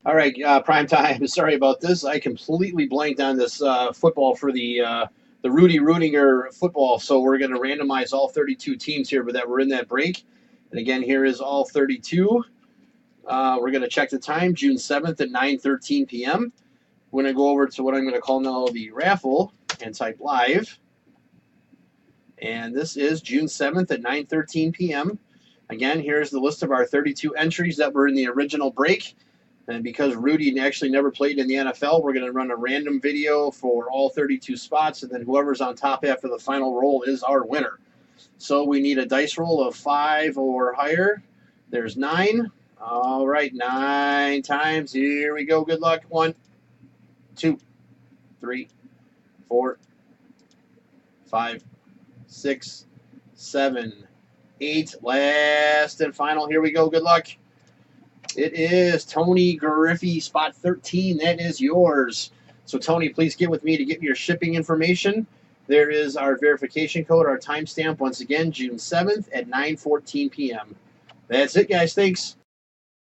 All right, prime time. Sorry about this. I completely blanked on this football for the Rudy Rudinger football. So we're going to randomize all 32 teams here, but that we're in that break. And again, here is all 32. We're going to check the time, June 7th at 9:13 p.m. We're going to go over to what I'm going to call now the raffle and type live. And this is June 7th at 9:13 p.m. Again, here's the list of our 32 entries that were in the original break. And because Rudy actually never played in the NFL, we're going to run a random video for all 32 spots, and then whoever's on top after the final roll is our winner. So we need a dice roll of 5 or higher. There's 9. All right, 9 times. Here we go. Good luck. 1, 2, 3, 4, 5, 6, 7, 8. Last and final. Here we go. Good luck. It is Tony Gariffi, spot 13. That is yours. So, Tony, please get with me to get your shipping information. There is our verification code, our timestamp, once again, June 7th at 9:14 p.m. That's it, guys. Thanks.